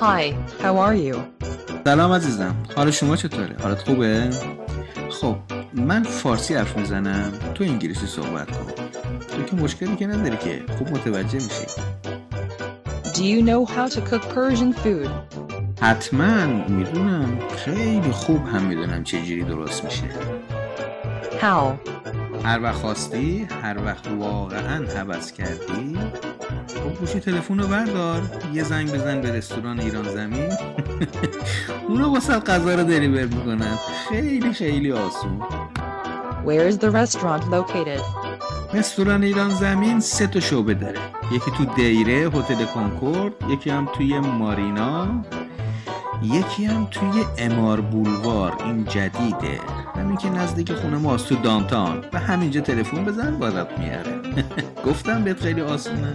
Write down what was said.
Hi, how are you? سلام عزیزم، حال شما چطوره؟ حالت خوبه؟ خب من فارسی حرف میزنم، تو انگلیسی صحبت کن. تو که مشکلی که نداری که خوب متوجه میشی. Do you know how to cook Persian food? حتما میدونم، خیلی خوب هم میدونم چجوری درست میشه. How? هر وقت خواستی، هر وقت واقعا هوس کردی، خب گوشی تلفن رو بردار، یه زنگ بزن به رستوران ایران زمین. اونا واسه غذا رو دلیور میکنن. خیلی خیلی آسون. Where is the restaurant located? رستوران ایران زمین 3 شعبه داره. یکی تو دیره هتل کنکورد، یکی هم توی مارینا، یکی هم توی امار بولوار. این جدیده، همین که نزدیک خونه ماست تو دانتان. و همینجا تلفن بزن برات میاره. گفتم بهت خیلی آسونه.